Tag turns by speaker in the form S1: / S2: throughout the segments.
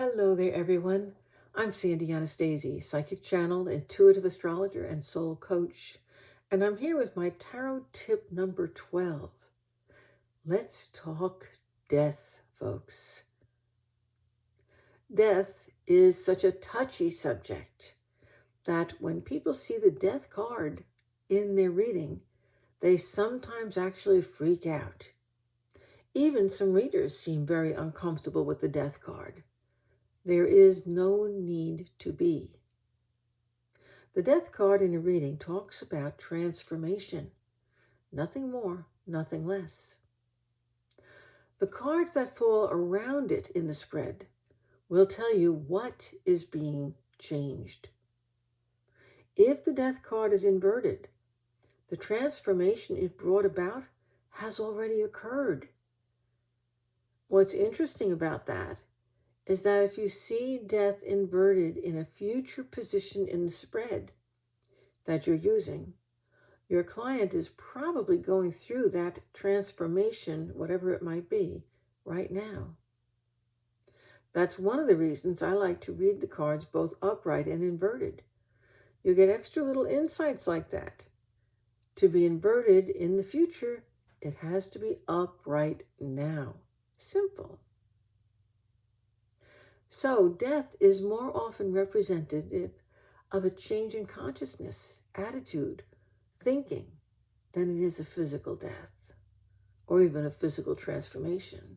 S1: Hello there, everyone. I'm Sandy Anastasi, psychic channel, intuitive astrologer, and soul coach. And I'm here with my tarot tip number 12. Let's talk death, folks. Death is such a touchy subject that when people see the death card in their reading, they sometimes actually freak out. Even some readers seem very uncomfortable with the death card. There is no need to be. The death card in a reading talks about transformation. Nothing more, nothing less. The cards that fall around it in the spread will tell you what is being changed. If the death card is inverted, the transformation it brought about has already occurred. What's interesting about that is that if you see death inverted in a future position in the spread that you're using, your client is probably going through that transformation, whatever it might be, right now. That's one of the reasons I like to read the cards both upright and inverted. You get extra little insights like that. To be inverted in the future, it has to be upright now. Simple. So death is more often representative of a change in consciousness, attitude, thinking, than it is a physical death or even a physical transformation.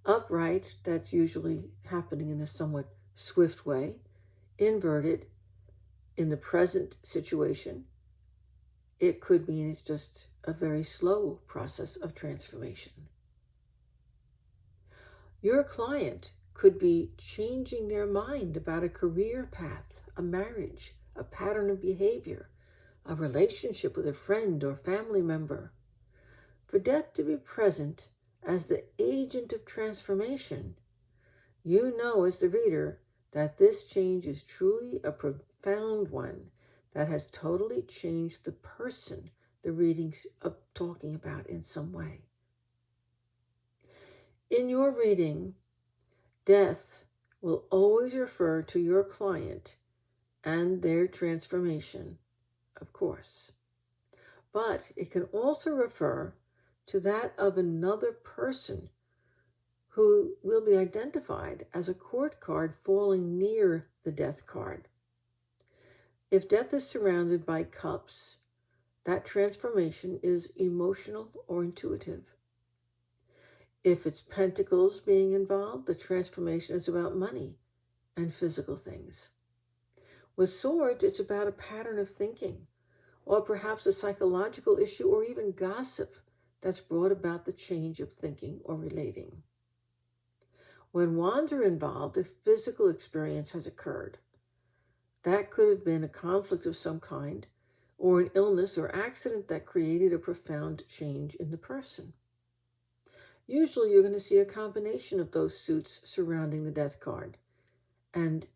S1: Upright, that's usually happening in a somewhat swift way. Inverted, in the present situation, it could mean it's just a very slow process of transformation. Your client could be changing their mind about a career path, a marriage, a pattern of behavior, a relationship with a friend or family member. For death to be present as the agent of transformation, you know as the reader that this change is truly a profound one that has totally changed the person the reading's talking about in some way. In your reading, death will always refer to your client and their transformation, of course. But it can also refer to that of another person who will be identified as a court card falling near the death card. If death is surrounded by cups, that transformation is emotional or intuitive. If it's pentacles being involved, the transformation is about money and physical things. With swords, it's about a pattern of thinking, or perhaps a psychological issue or even gossip that's brought about the change of thinking or relating. When wands are involved, a physical experience has occurred. That could have been a conflict of some kind, or an illness or accident that created a profound change in the person. Usually you're going to see a combination of those suits surrounding the death card, and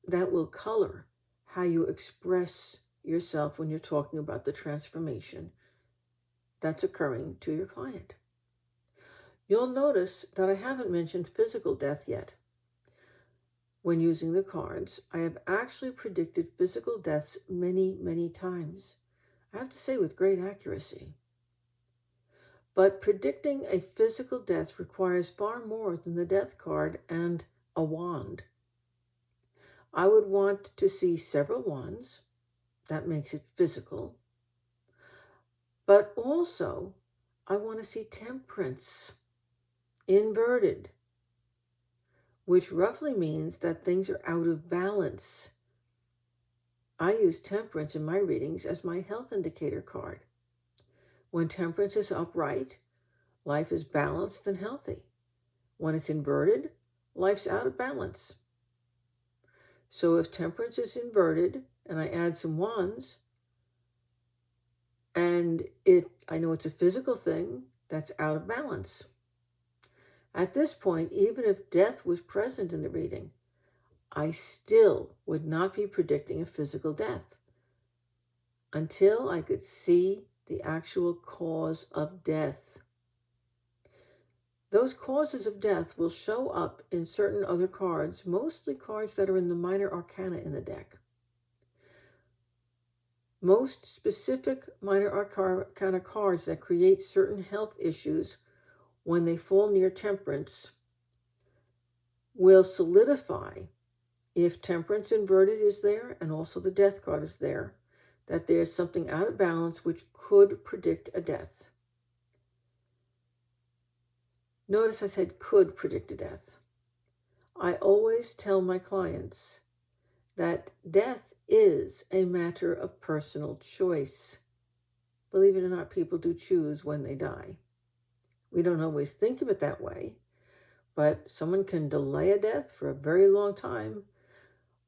S1: that will color how you express yourself when you're talking about the transformation that's occurring to your client. You'll notice that I haven't mentioned physical death yet. When using the cards, I have actually predicted physical deaths many, many times. I have to say with great accuracy. But predicting a physical death requires far more than the death card and a wand. I would want to see several wands. That makes it physical. But also, I want to see temperance inverted, which roughly means that things are out of balance. I use temperance in my readings as my health indicator card. When temperance is upright, life is balanced and healthy. When it's inverted, life's out of balance. So if temperance is inverted and I add some wands, and I know it's a physical thing that's out of balance. At this point, even if death was present in the reading, I still would not be predicting a physical death until I could see the actual cause of death. those causes of death will show up in certain other cards, mostly cards that are in the minor arcana in the deck. Most specific minor arcana cards that create certain health issues when they fall near temperance will solidify, if temperance inverted is there and also the death card is there, that there's something out of balance which could predict a death. Notice I said could predict a death. I always tell my clients that death is a matter of personal choice. Believe it or not, people do choose when they die. We don't always think of it that way, but someone can delay a death for a very long time,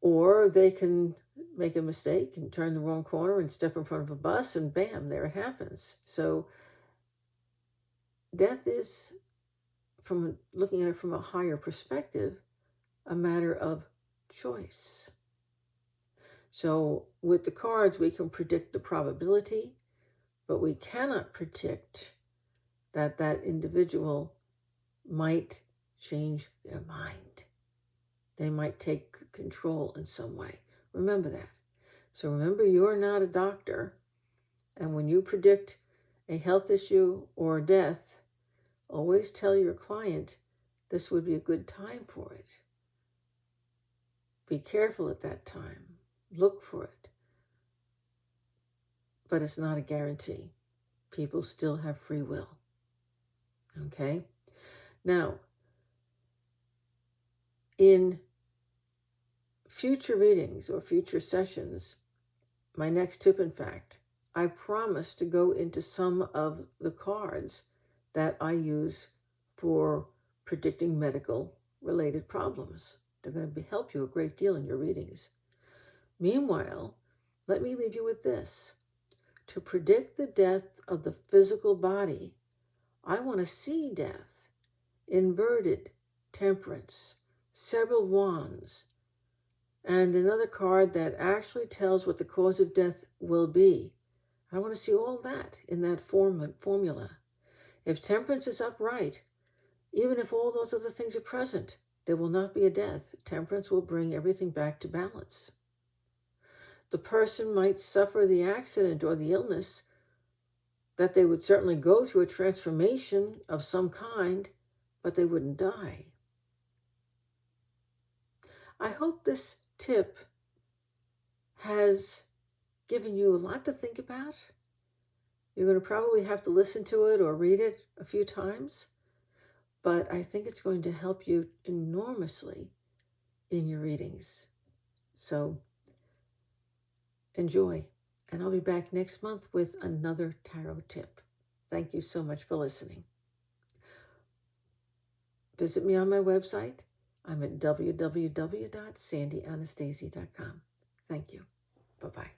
S1: or they can make a mistake and turn the wrong corner and step in front of a bus, and bam, there it happens. So death is, from looking at it from a higher perspective, a matter of choice. So with the cards, we can predict the probability, but we cannot predict that that individual might change their mind. They might take control in some way. Remember that. So remember, you're not a doctor. And when you predict a health issue or death, always tell your client this would be a good time for it. Be careful at that time. Look for it. But it's not a guarantee. People still have free will. Okay? Now, in future readings or future sessions, my next tip, in fact, I promise to go into some of the cards that I use for predicting medical-related problems. They're going to help you a great deal in your readings. Meanwhile, let me leave you with this. To predict the death of the physical body, I want to see death, inverted, temperance, several wands, and another card that actually tells what the cause of death will be. I want to see all that in that formula. If temperance is upright, even if all those other things are present, there will not be a death. Temperance will bring everything back to balance. The person might suffer the accident or the illness, that they would certainly go through a transformation of some kind, but they wouldn't die. I hope this tip has given you a lot to think about. You're going to probably have to listen to it or read it a few times, but I think it's going to help you enormously in your readings. So enjoy, and I'll be back next month with another tarot tip. Thank you so much for listening. Visit me on my website. I'm at www.sandyanastasia.com. Thank you. Bye-bye.